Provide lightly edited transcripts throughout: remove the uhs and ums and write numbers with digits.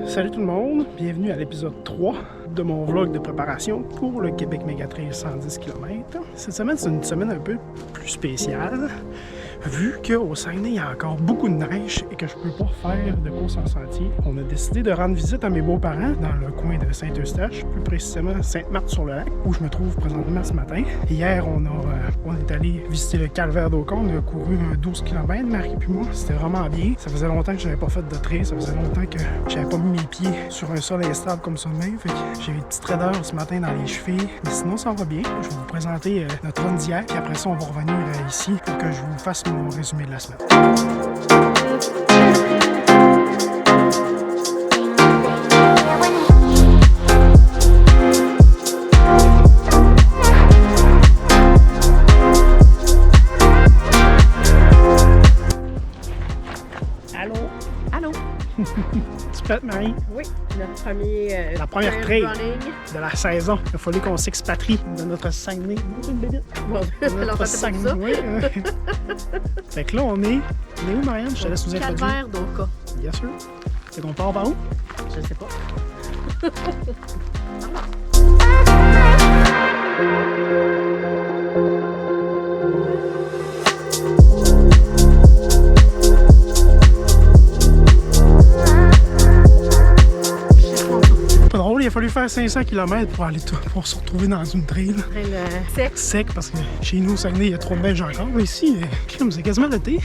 Salut tout le monde, bienvenue à l'épisode 3 de mon vlog de préparation pour le Québec Mégatrail 110 km. Cette semaine, c'est une semaine un peu plus spéciale, vu qu'au Saguenay, il y a encore beaucoup de neige et que je peux pas faire de course en sentier. On a décidé de rendre visite à mes beaux-parents dans le coin de Saint-Eustache, plus précisément Sainte-Marthe-sur-le-Lac, où je me trouve présentement ce matin. Hier, on est allé visiter le Calvaire d'Aucon, on a couru 12 km, Marie et moi. C'était vraiment bien. Ça faisait longtemps que j'avais pas fait de trail, ça faisait longtemps que j'avais pas mis mes pieds sur un sol instable comme ça de même. Fait que j'ai eu une petite raideur ce matin dans les chevilles, mais sinon ça va bien. Je vais vous présenter notre run d'hier, puis après ça, on va revenir ici pour que je vous fasse mon résumé de la semaine. Allô? Allô? Tu prête, Marie? Oui, notre la première trail running. de la saison. Il a fallu qu'on s'expatrie de notre Saguenay. Bon, alors ça c'est pour ça. Oui. Fait que là, on est où, Marianne? Je te laisse vous introduire. Calvaire d'Oka. Bien sûr. Fait qu'on part par où? Je ne sais pas. Pas drôle, il a fallu faire 500 km pour se retrouver dans une trail. Sec. Sec, parce que chez nous, au Saguenay, il y a trop de neige encore. Mais ici, c'est quasiment l'été.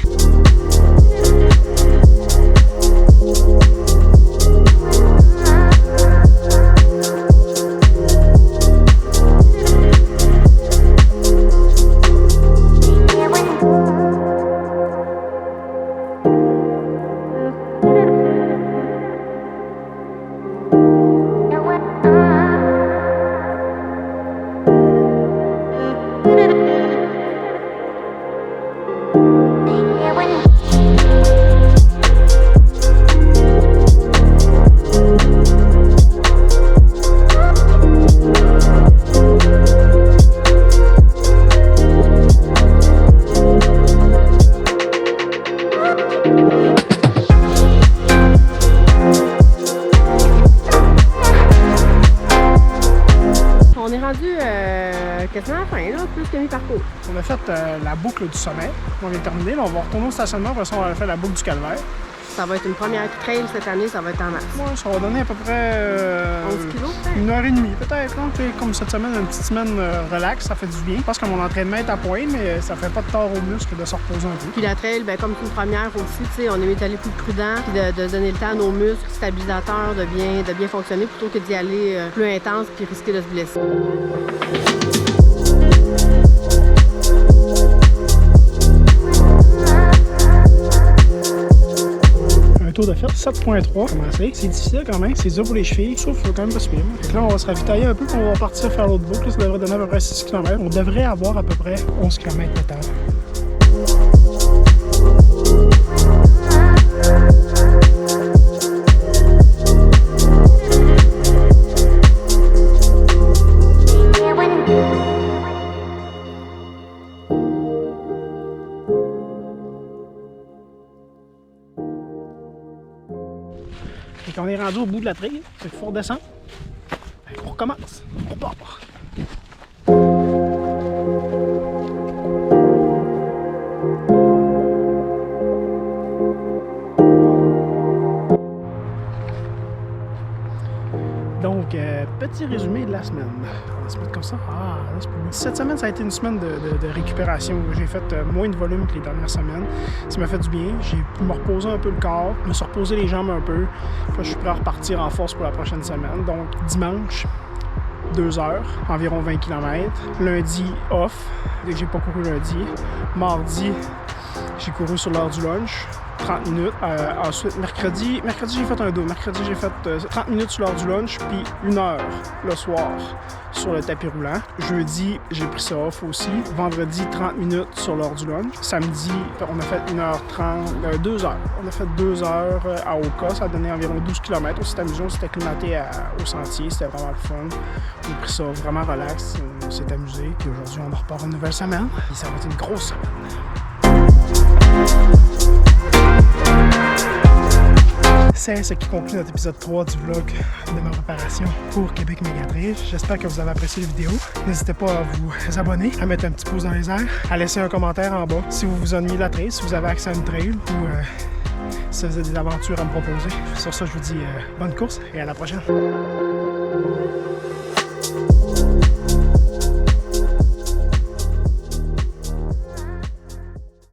On est rendu quasiment à la fin, là, plus que mi-parcours. On a fait la boucle du sommet. On vient de terminer. Là, on va retourner au stationnement. Après ça, on va faire la boucle du Calvaire. Ça va être une première trail cette année, ça va être en mars. Ouais, ça va donner à peu près 11 kilos, peut-être? 1h30 peut-être. Hein? Comme cette semaine, une petite semaine relax, ça fait du bien. Je pense que mon entraînement est à point, mais ça fait pas de tort aux muscles de se reposer un peu. Puis la trail, ben, comme c'est une première aussi, tu sais, on est mieux d'aller plus prudent, puis de donner le temps à nos muscles stabilisateurs de bien fonctionner plutôt que d'y aller plus intense puis risquer de se blesser. De fait 7.3 commencer. C'est difficile quand même, c'est dur pour les chevilles, sauf quand même pas super. Fait que là, on va se ravitailler un peu, puis on va partir faire l'autre boucle. Ça devrait donner à peu près 6 km. On devrait avoir à peu près 11 km total. Fait qu'on est rendu au bout de la trail, fait qu'il faut redescendre. On recommence, on repart. Donc, petit résumé de la semaine. On va se mettre comme ça. Ah, là, c'est pas bien. Cette semaine, ça a été une semaine de récupération. J'ai fait moins de volume que les dernières semaines. Ça m'a fait du bien. J'ai pu me reposer un peu le corps, me suis reposé les jambes un peu. Puis là, je suis prêt à repartir en force pour la prochaine semaine. Donc, dimanche, 2 heures, environ 20 km. Lundi, off. Dès que j'ai pas couru lundi. Mardi, j'ai couru sur l'heure du lunch. 30 minutes. Ensuite, mercredi, j'ai fait un dos. Mercredi, j'ai fait 30 minutes sur l'heure du lunch, puis 1 heure le soir sur le tapis roulant. Jeudi, j'ai pris ça off aussi. Vendredi, 30 minutes sur l'heure du lunch. Samedi, on a fait 1h30, 2 heures. On a fait 2 heures à Oka. Ça a donné environ 12 km. C'était amusant, on s'était acclimaté au sentier. C'était vraiment le fun. On a pris ça vraiment relax. On s'est amusé. Puis aujourd'hui, on repart une nouvelle semaine. Et ça va être une grosse semaine. c'est ce qui conclut notre épisode 3 du vlog de ma préparation pour Québec Mégatriche. J'espère que vous avez apprécié la vidéo. N'hésitez pas à vous abonner, à mettre un petit pouce dans les airs, à laisser un commentaire en bas si vous vous ennuyez de la trail, si vous avez accès à une trail ou si vous avez des aventures à me proposer. Sur ça, je vous dis bonne course et à la prochaine.